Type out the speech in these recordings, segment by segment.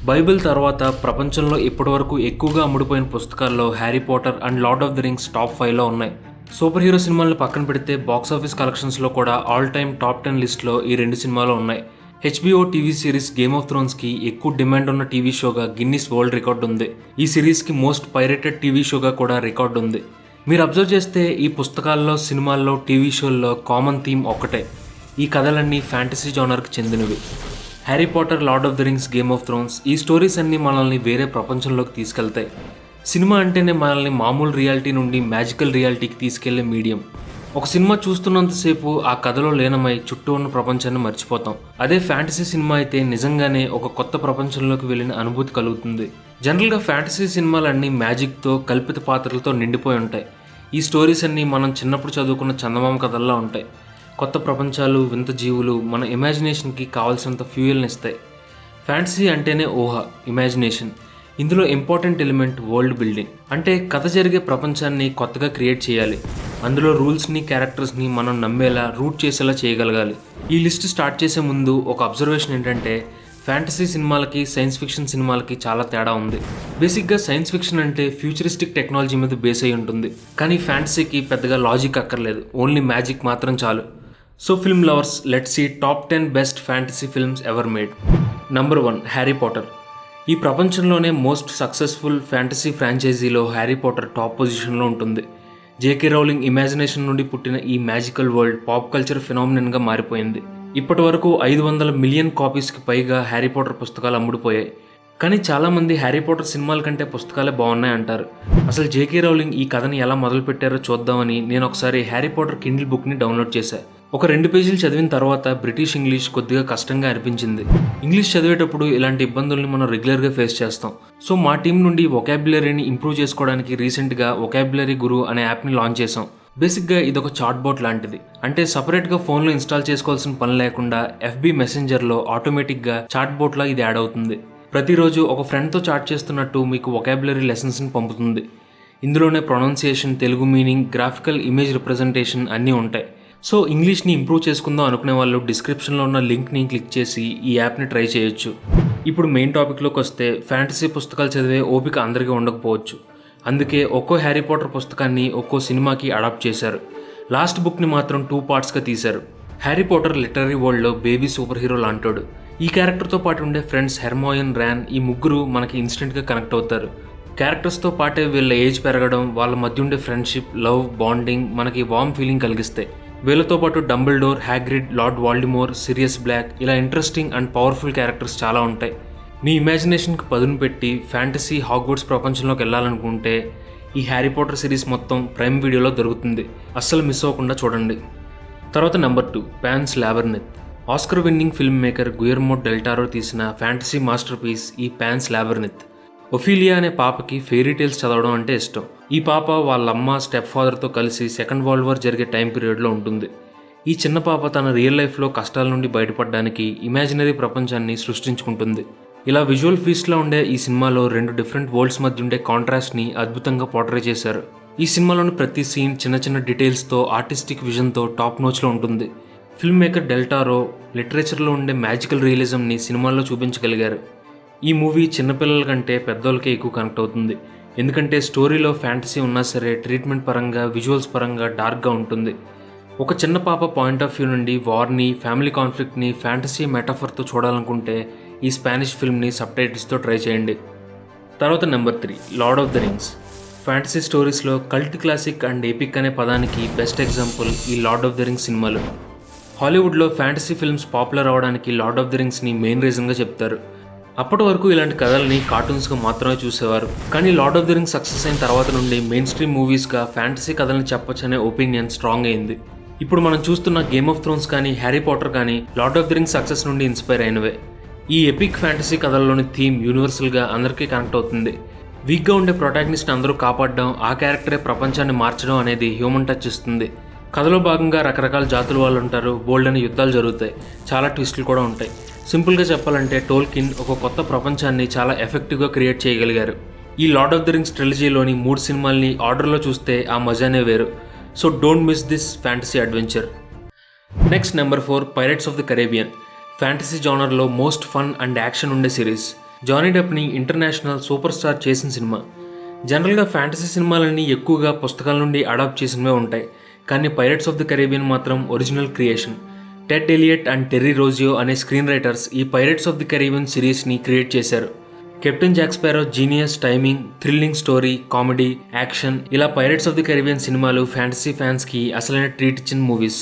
Bible తర్వాత ప్రపంచంలో ఇప్పటివరకు ఎక్కువగా అమ్ముడుపోయిన పుస్తకాల్లో Harry Potter and Lord of the Rings top 5లో ఉన్నాయి. సూపర్ హీరో సినిమాలను పక్కన పెడితే బాక్సాఫీస్ కలెక్షన్స్లో కూడా ఆల్ టైమ్ టాప్ 10 లిస్ట్లో ఈ 2 సినిమాలు ఉన్నాయి. HBO TV series Game of థ్రోన్స్కి ఎక్కువ డిమాండ్ ఉన్న టీవీ షోగా గిన్నిస్ వరల్డ్ రికార్డ్ ఉంది. ఈ సిరీస్కి మోస్ట్ పైరేటెడ్ టీవీ షోగా కూడా రికార్డ్ ఉంది. మీరు అబ్జర్వ్ చేస్తే ఈ పుస్తకాల్లో, సినిమాల్లో, టీవీ షోల్లో కామన్ థీమ్ ఒక్కటే. ఈ కథలన్నీ ఫ్యాంటసీ జోనర్కి చెందినవి. Harry Potter, lord of the rings, game of Thrones ఈ స్టోరీస్ అన్నీ మనల్ని వేరే ప్రపంచంలోకి తీసుకెళ్తాయి. సినిమా అంటేనే మనల్ని మామూలు రియాలిటీ నుండి మ్యాజికల్ రియాలిటీకి తీసుకెళ్లే మీడియం. ఒక సినిమా చూస్తున్నంతసేపు ఆ కథలో లీనమై చుట్టూ ఉన్న ప్రపంచాన్ని మర్చిపోతాం. అదే ఫ్యాంటసీ సినిమా అయితే నిజంగానే ఒక కొత్త ప్రపంచంలోకి వెళ్ళిన అనుభూతి కలుగుతుంది. జనరల్గా ఫ్యాంటసీ సినిమాలన్నీ మ్యాజిక్తో, కల్పిత పాత్రలతో నిండిపోయి ఉంటాయి. ఈ స్టోరీస్ అన్నీ మనం చిన్నప్పుడు చదువుకున్న చందమామ కథల్లో ఉంటాయి. కొత్త ప్రపంచాలు, వింత జీవులు మన ఇమాజినేషన్కి కావాల్సినంత ఫ్యూయల్ని ఇస్తాయి. ఫ్యాంటసీ అంటేనే ఊహ, ఇమాజినేషన్. ఇందులో ఇంపార్టెంట్ ఎలిమెంట్ వరల్డ్ బిల్డింగ్. అంటే కథ జరిగే ప్రపంచాన్ని కొత్తగా క్రియేట్ చేయాలి. అందులో రూల్స్ని, క్యారెక్టర్స్ని మనం నమ్మేలా, రూట్ చేసేలా చేయగలగాలి. ఈ లిస్ట్ స్టార్ట్ చేసే ముందు ఒక అబ్జర్వేషన్ ఏంటంటే, ఫ్యాంటసీ సినిమాలకి, సైన్స్ ఫిక్షన్ సినిమాలకి చాలా తేడా ఉంది. బేసిక్గా సైన్స్ ఫిక్షన్ అంటే ఫ్యూచరిస్టిక్ టెక్నాలజీ మీద బేస్ అయి ఉంటుంది. కానీ ఫ్యాంటసీకి పెద్దగా లాజిక్ అక్కర్లేదు, ఓన్లీ మ్యాజిక్ మాత్రం చాలు. So film lovers, let's see top 10 best fantasy films ever made. Number 1, Harry Potter. ఈ ప్రపంచంలోనే మోస్ట్ సక్సెస్ఫుల్ ఫ్యాంటసీ ఫ్రాంచైజీలో హ్యారీ పాటర్ టాప్ పొజిషన్లో ఉంటుంది. జేకే రౌలింగ్ ఇమాజినేషన్ నుండి పుట్టిన ఈ మ్యాజికల్ వరల్డ్ పాప్ కల్చర్ ఫినామినన్గా మారిపోయింది. ఇప్పటి వరకు 500 మిలియన్ కాపీస్కి పైగా హ్యారీ పాటర్ పుస్తకాలు అమ్ముడుపోయాయి. కానీ చాలామంది హ్యారీ పాటర్ సినిమాల కంటే పుస్తకాలే బాగున్నాయి అంటారు. అసలు జేకే రౌలింగ్ ఈ కథని ఎలా మొదలుపెట్టారో చూద్దామని నేను ఒకసారి హ్యారీ పాటర్ కిండిల్ బుక్ని డౌన్లోడ్ చేశాను. ఒక 2 పేజీలు చదివిన తర్వాత బ్రిటిష్ ఇంగ్లీష్ కొద్దిగా కష్టంగా అనిపించింది. ఇంగ్లీష్ చదివేటప్పుడు ఇలాంటి ఇబ్బందుల్ని మనం రెగ్యులర్గా ఫేస్ చేస్తాం. సో మా టీం నుండి వొకాబులరీని ఇంప్రూవ్ చేసుకోవడానికి రీసెంట్గా వొకాబులరీ గురు అనే యాప్ని లాంచ్ చేసాం. బేసిక్గా ఇదొక చాట్ బోట్ లాంటిది. అంటే సపరేట్గా ఫోన్లో ఇన్స్టాల్ చేసుకోవాల్సిన పని లేకుండా FB మెసెంజర్లో ఆటోమేటిక్గా చాట్ బోట్లా ఇది యాడ్ అవుతుంది. ప్రతిరోజు ఒక ఫ్రెండ్తో చాట్ చేస్తున్నట్టు మీకు వొకాబులరీ లెసన్స్ని పంపుతుంది. ఇందులోనే pronunciation, Telugu meaning, graphical image representation అన్నీ ఉంటాయి. సో ఇంగ్లీష్ని ఇంప్రూవ్ చేసుకుందాం అనుకునే వాళ్ళు డిస్క్రిప్షన్లో ఉన్న లింక్ని క్లిక్ చేసి ఈ యాప్ని ట్రై చేయొచ్చు. ఇప్పుడు మెయిన్ టాపిక్లోకి వస్తే, ఫ్యాంటసీ పుస్తకాలు చదివే ఓపిక అందరికీ ఉండకపోవచ్చు. అందుకే ఒక్కో హ్యారీ పాటర్ పుస్తకాన్ని ఒక్కో సినిమాకి అడాప్ట్ చేశారు. లాస్ట్ బుక్ని మాత్రం 2 పార్ట్స్గా తీశారు. హ్యారీ పాటర్ లిటరరీ వరల్డ్లో బేబీ సూపర్ హీరో లాంటోడు. ఈ క్యారెక్టర్తో పాటు ఉండే ఫ్రెండ్స్ హెర్మోయన్, ర్యాన్ ఈ ముగ్గురు మనకి ఇన్స్టెంట్గా కనెక్ట్ అవుతారు. క్యారెక్టర్స్తో పాటే వీళ్ళ ఏజ్ పెరగడం, వాళ్ళ మధ్య ఉండే ఫ్రెండ్షిప్, లవ్, బాండింగ్ మనకి వార్మ్ ఫీలింగ్ కలిగిస్తాయి. వీళ్ళతో పాటు డంబుల్డోర్, హ్యాగ్రిడ్, లార్డ్ వాల్డిమోర్, సిరియస్ బ్లాక్ ఇలా ఇంట్రెస్టింగ్ అండ్ పవర్ఫుల్ క్యారెక్టర్స్ చాలా ఉంటాయి. మీ ఇమాజినేషన్కి పదును పెట్టి ఫ్యాంటసీ హాగ్వర్డ్స్ ప్రపంచంలోకి వెళ్ళాలనుకుంటే ఈ హ్యారీ పాటర్ సిరీస్ మొత్తం ప్రైమ్ వీడియోలో దొరుకుతుంది. అస్సలు మిస్ అవ్వకుండా చూడండి. తర్వాత number 2, Pan's Labyrinth. Oscar winning film maker Guillermo del Toro తీసిన ఫ్యాంటసీ మాస్టర్ పీస్ ఈ పాన్స్ లాబర్నిత్. ఒఫీలియా అనే పాపకి ఫెయిరీ టేల్స్ చదవడం అంటే ఇష్టం. ఈ పాప వాళ్ళమ్మ, స్టెప్ ఫాదర్తో కలిసి సెకండ్ వరల్డ్ వార్ జరిగే టైం పీరియడ్లో ఉంటుంది. ఈ చిన్న పాప తన రియల్ లైఫ్లో కష్టాల నుండి బయటపడడానికి ఇమాజినరీ ప్రపంచాన్ని సృష్టించుకుంటుంది. ఇలా విజువల్ ఫీస్ట్లో ఉండే ఈ సినిమాలో 2 డిఫరెంట్ వరల్డ్స్ మధ్య ఉండే కాంట్రాస్ట్ని అద్భుతంగా పోర్ట్రే చేశారు. ఈ సినిమాలోని ప్రతి సీన్ చిన్న చిన్న డీటెయిల్స్తో, ఆర్టిస్టిక్ విజన్తో టాప్ నోచ్లో ఉంటుంది. ఫిల్మ్ మేకర్ డెల్ టారో లిటరేచర్లో ఉండే మ్యాజికల్ రియలిజంని సినిమాల్లో చూపించగలిగారు. ఈ మూవీ చిన్నపిల్లల కంటే పెద్దోళ్ళకే ఎక్కువ కనెక్ట్ అవుతుంది. ఎందుకంటే స్టోరీలో ఫ్యాంటసీ ఉన్నా సరే ట్రీట్మెంట్ పరంగా, విజువల్స్ పరంగా డార్క్గా ఉంటుంది. ఒక చిన్న పాప పాయింట్ ఆఫ్ వ్యూ నుండి వార్ని, ఫ్యామిలీ కాన్ఫ్లిక్ట్ని ఫ్యాంటసీ మెటాఫర్తో చూడాలనుకుంటే ఈ స్పానిష్ ఫిల్మ్ని సబ్టైటిల్స్తో ట్రై చేయండి. తర్వాత number 3, Lord of the Rings. Fantasy స్టోరీస్లో కల్ట్ క్లాసిక్ అండ్ ఎపిక్ అనే పదానికి బెస్ట్ ఎగ్జాంపుల్ ఈ లార్డ్ ఆఫ్ ది రింగ్స్ సినిమాలు. హాలీవుడ్లో ఫ్యాంటసీ ఫిల్మ్స్ పాపులర్ అవడానికి లార్డ్ ఆఫ్ ది రింగ్స్ని మెయిన్ రీజన్గా చెప్తారు. అప్పటి వరకు ఇలాంటి కథల్ని కార్టూన్స్గా మాత్రమే చూసేవారు. కానీ Lord of the Rings success అయిన తర్వాత నుండి మెయిన్ స్ట్రీమ్ మూవీస్గా ఫ్యాంటసీ కథల్ని చెప్పొచ్చనే ఒపీనియన్ స్ట్రాంగ్ అయింది. ఇప్పుడు మనం చూస్తున్న గేమ్ ఆఫ్ థ్రోన్స్ కానీ, హ్యారీ పాటర్ కానీ Lord of the Rings success నుండి ఇన్స్పైర్ అయినవే. ఈ ఎపిక్ ఫ్యాంటసీ కథల్లోని థీమ్ యూనివర్సల్గా అందరికీ కనెక్ట్ అవుతుంది. వీక్గా ఉండే ప్రొటాగనిస్ట్ అందరూ కాపాడడం, ఆ క్యారెక్టరే ప్రపంచాన్ని మార్చడం అనేది హ్యూమన్ టచ్ ఇస్తుంది. కథలో భాగంగా రకరకాల జాతుల వాళ్ళు ఉంటారు, బోల్డ్ అనే యుద్ధాలు జరుగుతాయి, చాలా ట్విస్టులు కూడా ఉంటాయి. సింపుల్గా చెప్పాలంటే టోల్కిన్ ఒక కొత్త ప్రపంచాన్ని చాలా ఎఫెక్టివ్గా క్రియేట్ చేయగలిగారు. ఈ లార్డ్ ఆఫ్ ది రింగ్స్ ట్రిలజీలోని 3 సినిమాల్ని ఆర్డర్లో చూస్తే ఆ మజానే వేరు. So don't miss this fantasy adventure. Next number 4, Pirates of the Caribbean. Fantasy జానర్లో మోస్ట్ ఫన్ అండ్ యాక్షన్ ఉండే సిరీస్. జానీ డెప్ని ఇంటర్నేషనల్ సూపర్ స్టార్ చేసిన సినిమా. జనరల్గా ఫ్యాంటసీ సినిమాలన్నీ ఎక్కువగా పుస్తకాల నుండి అడాప్ట్ చేసినవే ఉంటాయి, కానీ పైరట్స్ ఆఫ్ ది కరేబియన్ మాత్రం original creation. Ted Elliott and Terry Rossio అనే స్క్రీన్ రైటర్స్ ఈ పైరట్స్ ఆఫ్ ది కరేబియన్ సిరీస్ని క్రియేట్ చేశారు. Captain Jack Sparrow genius, timing, thrilling story, comedy, action, ఇలా పైరట్స్ ఆఫ్ ది కరేబియన్ సినిమాలు fantasy ఫ్యాన్స్కి అసలైన treat ఇచ్చిన మూవీస్.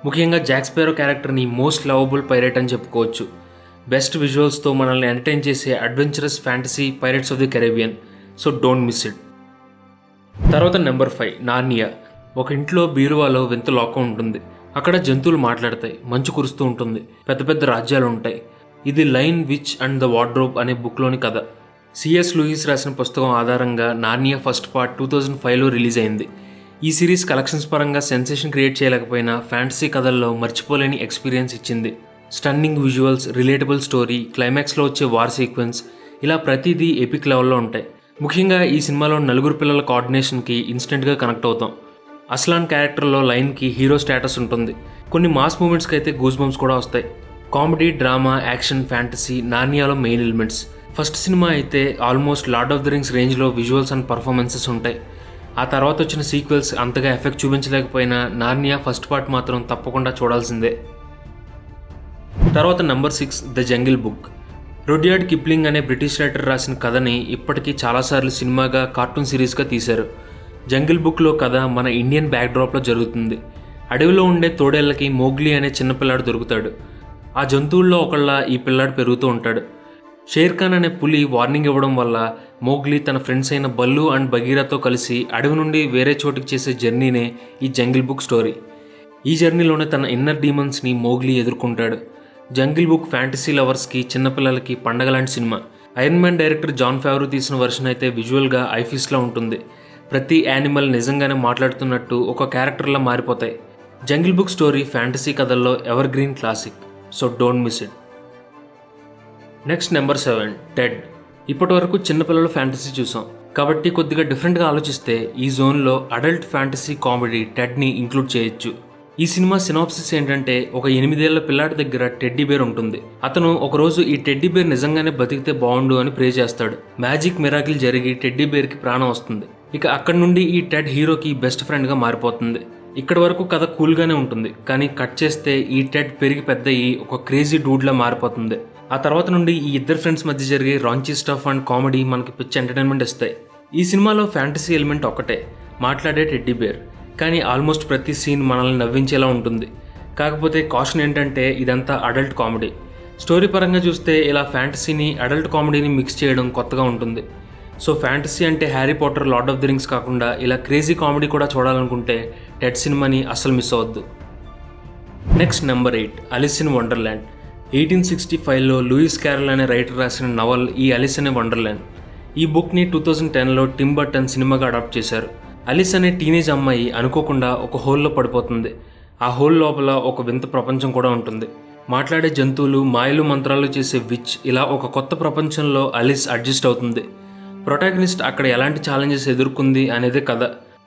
ముఖ్యంగా జాక్ స్పారో క్యారెక్టర్ని మోస్ట్ లవబుల్ పైరట్ అని చెప్పుకోవచ్చు. బెస్ట్ విజువల్స్తో మనల్ని ఎంటర్టైన్ చేసే adventurous fantasy Pirates of the Caribbean. So don't miss it. తర్వాత నెంబర్ 5 నార్నియా. ఒక ఇంట్లో బీరువాలో వింత లోకం ఉంటుంది. అక్కడ జంతువులు మాట్లాడతాయి, మంచు కురుస్తూ ఉంటుంది, పెద్ద పెద్ద రాజ్యాలు ఉంటాయి. ఇది line which and the wardrobe అనే బుక్లోని కథ. సిఎస్ లూయిస్ రాసిన పుస్తకం ఆధారంగా నార్నియా ఫస్ట్ పార్ట్ 2005లో రిలీజ్ అయింది. ఈ సిరీస్ కలెక్షన్స్ పరంగా సెన్సేషన్ క్రియేట్ చేయలేకపోయినా ఫ్యాంటసీ కథల్లో మర్చిపోలేని ఎక్స్పీరియన్స్ ఇచ్చింది. స్టన్నింగ్ విజువల్స్, రిలేటబుల్ స్టోరీ, క్లైమాక్స్లో వచ్చే వార్ సీక్వెన్స్, ఇలా ప్రతిదీ ఎపిక్ లెవెల్లో ఉంటాయి. ముఖ్యంగా ఈ సినిమాలో నలుగురు పిల్లల కోఆర్డినేషన్కి ఇన్స్టెంట్గా కనెక్ట్ అవుతాం. అస్లాన్ క్యారెక్టర్లో లైన్కి హీరో స్టేటస్ ఉంటుంది. కొన్ని మాస్ మూమెంట్స్కి అయితే గూస్ బంప్స్ కూడా వస్తాయి. కామెడీ, డ్రామా, యాక్షన్, ఫ్యాంటసీ నార్నియాలో మెయిన్ ఎలిమెంట్స్. ఫస్ట్ సినిమా అయితే almost Lord of the Rings రేంజ్లో విజువల్స్ అండ్ పర్ఫార్మెన్సెస్ ఉంటాయి. ఆ తర్వాత వచ్చిన సీక్వెల్స్ అంతగా ఎఫెక్ట్ చూపించలేకపోయినా నార్నియా ఫస్ట్ పార్ట్ మాత్రం తప్పకుండా చూడాల్సిందే. తర్వాత number 6 the Jungle Book. Rudyard Kipling అనే బ్రిటిష్ రైటర్ రాసిన కథని ఇప్పటికీ చాలాసార్లు సినిమాగా, కార్టూన్ సిరీస్గా తీశారు. జంగిల్ బుక్లో కథ మన ఇండియన్ బ్యాక్డ్రాప్లో జరుగుతుంది. అడవిలో ఉండే తోడేళ్లకి మోగ్లీ అనే చిన్నపిల్లాడు దొరుకుతాడు. ఆ జంతువుల్లో ఒకళ్ళ ఈ పిల్లాడు పెరుగుతూ ఉంటాడు. షేర్ ఖాన్ అనే పులి వార్నింగ్ ఇవ్వడం వల్ల మోగ్లీ తన ఫ్రెండ్స్ అయిన బల్లు అండ్ బగీరాతో కలిసి అడవి నుండి వేరే చోటికి చేసే జర్నీనే ఈ జంగిల్ బుక్ స్టోరీ. ఈ జర్నీలోనే తన ఇన్నర్ డీమన్స్ని మోగ్లీ ఎదుర్కొంటాడు. జంగిల్ బుక్ ఫ్యాంటసీ లవర్స్కి, చిన్నపిల్లలకి పండగ లాంటి cinema. Iron Man director Jon Favreau తీసిన వర్షన్ అయితే విజువల్గా ఐఫీస్లా ఉంటుంది. ప్రతి యానిమల్ నిజంగానే మాట్లాడుతున్నట్టు ఒక క్యారెక్టర్లా మారిపోతాయి. జంగిల్ బుక్ స్టోరీ ఫ్యాంటసీ కథల్లో ever green classic. So don't miss it. Next number 7 Ted. ఇప్పటి వరకు చిన్నపిల్లల ఫ్యాంటసీ చూసాం కాబట్టి కొద్దిగా డిఫరెంట్గా ఆలోచిస్తే ఈ జోన్లో అడల్ట్ ఫ్యాంటసీ కామెడీ టెడ్ని ఇంక్లూడ్ చేయొచ్చు. ఈ సినిమా సినాప్సిస్ ఏంటంటే, ఒక 8 ఏళ్ల పిల్లాడి దగ్గర టెడ్డీ బేర్ ఉంటుంది. అతను ఒకరోజు ఈ టెడ్డీ బేర్ నిజంగానే బతికితే బాగుండు అని ప్రే చేస్తాడు. మ్యాజిక్ మిరాకిల్ జరిగి టెడ్డీ బేర్కి ప్రాణం వస్తుంది. ఇక అక్కడి నుండి ఈ టెడ్ హీరోకి బెస్ట్ ఫ్రెండ్గా మారిపోతుంది. ఇక్కడి వరకు కథ కూల్గానే ఉంటుంది, కానీ కట్ చేస్తే ఈ టెడ్ పెరిగి పెద్ద అయ్యి ఒక క్రేజీ డూడ్లా మారిపోతుంది. ఆ తర్వాత నుండి ఈ ఇద్దరు ఫ్రెండ్స్ మధ్య జరిగే రాంచీ స్టఫ్ అండ్ కామెడీ మనకి పిచ్చి ఎంటర్టైన్మెంట్ ఇస్తాయి. ఈ సినిమాలో ఫ్యాంటసీ ఎలిమెంట్ ఒక్కటే, మాట్లాడే టెడ్డీ బేర్. కానీ ఆల్మోస్ట్ ప్రతి సీన్ మనల్ని నవ్వించేలా ఉంటుంది. కాకపోతే కాషన్ ఏంటంటే ఇదంతా అడల్ట్ కామెడీ. స్టోరీ పరంగా చూస్తే ఇలా ఫ్యాంటసీని, అడల్ట్ కామెడీని మిక్స్ చేయడం కొత్తగా ఉంటుంది. సో ఫ్యాంటసీ అంటే Harry Potter, lord of the rings కాకుండా ఇలా క్రేజీ కామెడీ కూడా చూడాలనుకుంటే టెడ్ సినిమాని అస్సలు మిస్ అవ్వద్దు. Next number 8 Alice in Wonderland. 1865లో లూయిస్ క్యారల్ అనే రైటర్ రాసిన నవల్ ఈ అలిస్ అనే వండర్లాండ్. ఈ బుక్ని 2010లో టిమ్ బర్టన్ సినిమాగా అడాప్ట్ చేశారు. అలిస్ అనే టీనేజ్ అమ్మాయి అనుకోకుండా ఒక హోల్లో పడిపోతుంది. ఆ హోల్ లోపల ఒక వింత ప్రపంచం కూడా ఉంటుంది. మాట్లాడే జంతువులు, మాయలు, మంత్రాలు చేసే విచ్, ఇలా ఒక కొత్త ప్రపంచంలో అలిస్ అడ్జస్ట్ అవుతుంది. ప్రొటాగనిస్ట్ అక్కడ ఎలాంటి ఛాలెంజెస్ ఎదుర్కొంది అనేది కథ.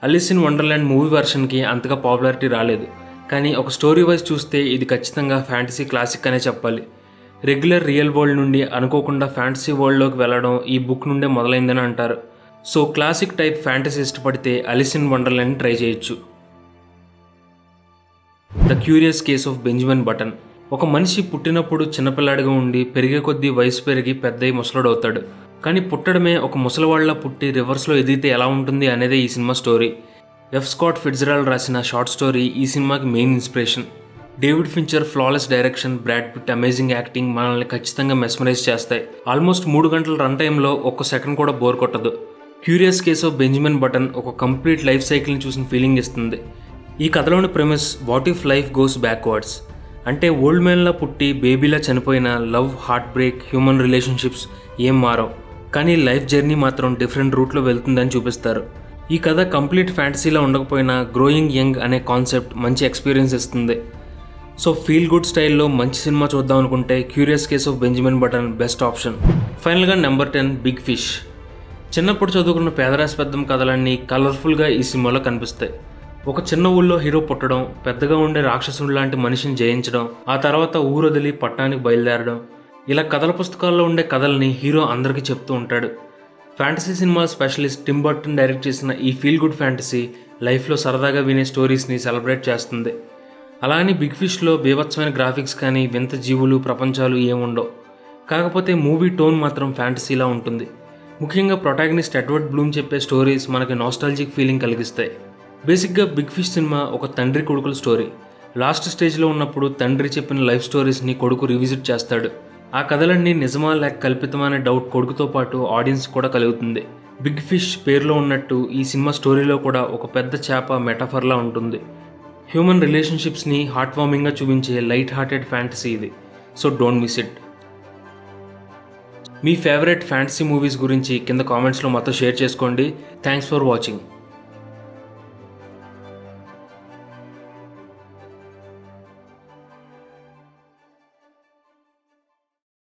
అలిస్ ఇన్ వండర్లాండ్ మూవీ వెర్షన్కి అంతగా పాపులారిటీ రాలేదు, కానీ ఒక స్టోరీ వైజ్ చూస్తే ఇది ఖచ్చితంగా ఫ్యాంటసీ క్లాసిక్ అనే చెప్పాలి. రెగ్యులర్ రియల్ వరల్డ్ నుండి అనుకోకుండా ఫ్యాంటసీ వరల్డ్లోకి వెళ్ళడం ఈ బుక్ నుండే మొదలైందని అంటారు. సో క్లాసిక్ టైప్ ఫ్యాంటసీ ఇష్టపడితే అలిస్ ఇన్ వండర్లాండ్ ట్రై చేయొచ్చు. The curious case of Benjamin button. ఒక మనిషి పుట్టినప్పుడు చిన్నపిల్లాడిగా ఉండి పెరిగే కొద్దీ వయసు పెరిగి పెద్దయి ముసలాడవుతాడు. కానీ పుట్టడమే ఒక ముసలివాళ్ల పుట్టి రివర్స్లో ఎదిగితే ఎలా ఉంటుంది అనేదే ఈ సినిమా స్టోరీ. ఎఫ్ స్కాట్ ఫిట్జ్జెరాల్డ్ రాసిన షార్ట్ స్టోరీ ఈ సినిమాకి main inspiration. David Fincher flawless direction, Brad Pitt amazing acting మనల్ని ఖచ్చితంగా మెస్మరైజ్ చేస్తాయి. ఆల్మోస్ట్ 3 గంటల రన్ టైంలో ఒక్క సెకండ్ కూడా బోర్ కొట్టదు. Curious case of Benjamin button ఒక కంప్లీట్ లైఫ్ సైకిల్ని చూసిన ఫీలింగ్ ఇస్తుంది. ఈ కథలోని premise what if life goes backwards అంటే ఓల్డ్ మ్యాన్లా పుట్టి బేబీలా చనిపోయిన love, heart break, human relationships ఏం మారవు, కానీ లైఫ్ జర్నీ మాత్రం డిఫరెంట్ రూట్లో వెళ్తుందని చూపిస్తారు. ఈ కథ కంప్లీట్ ఫ్యాంటసీలా ఉండకపోయినా గ్రోయింగ్ యంగ్ అనే కాన్సెప్ట్ మంచి ఎక్స్పీరియన్స్ ఇస్తుంది. సో ఫీల్ గుడ్ స్టైల్లో మంచి సినిమా చూద్దాం అనుకుంటే curious case of Benjamin button best option. ఫైనల్గా నెంబర్ 10 బిగ్ ఫిష్. చిన్నప్పుడు చదువుకున్న పేదరాశి పెద్దం కథలన్నీ కలర్ఫుల్గా ఈ సినిమాలో కనిపిస్తాయి. ఒక చిన్న ఊళ్ళో హీరో పుట్టడం, పెద్దగా ఉండే రాక్షసుడు లాంటి మనిషిని జయించడం, ఆ తర్వాత ఊరొదిలి పట్టణానికి బయలుదేరడం, ఇలా కథల పుస్తకాల్లో ఉండే కథల్ని హీరో అందరికీ చెప్తూ ఉంటాడు. ఫ్యాంటసీ సినిమా స్పెషలిస్ట్ టిమ్ బర్టన్ డైరెక్ట్ చేసిన ఈ ఫీల్ గుడ్ ఫ్యాంటసీ లైఫ్లో సరదాగా వినే స్టోరీస్ని సెలబ్రేట్ చేస్తుంది. అలా అని బిగ్ ఫిష్లో బీభత్సమైన గ్రాఫిక్స్ కానీ వింత జీవులు ప్రపంచాలు ఏముండవు. కాకపోతే మూవీ టోన్ మాత్రం ఫ్యాంటసీలా ఉంటుంది. ముఖ్యంగా ప్రొటాగనిస్ట్ ఎడ్వర్డ్ బ్లూమ్ చెప్పే స్టోరీస్ మనకి నాస్టాలజిక్ ఫీలింగ్ కలిగిస్తాయి. బేసిక్గా బిగ్ ఫిష్ సినిమా ఒక తండ్రి కొడుకుల స్టోరీ. లాస్ట్ స్టేజ్లో ఉన్నప్పుడు తండ్రి చెప్పిన లైఫ్ స్టోరీస్ని కొడుకు రివిజిట్ చేస్తాడు. ఆ కథలన్నీ నిజమా లేక కల్పితమా అనే డౌట్ కొడుకుతో పాటు ఆడియన్స్ కూడా కలుగుతుంది. బిగ్ ఫిష్ పేరులో ఉన్నట్టు ఈ సినిమా స్టోరీలో కూడా ఒక పెద్ద చేప మెటాఫర్లా ఉంటుంది. హ్యూమన్ రిలేషన్షిప్స్ని హార్ట్ వార్మింగ్గా చూపించే లైట్ హార్టెడ్ ఫ్యాంటసీ ఇది. So don't miss it. Me favourite fantasy movies గురించి కింద కామెంట్స్లో మాతో షేర్ చేసుకోండి. Thanks for watching.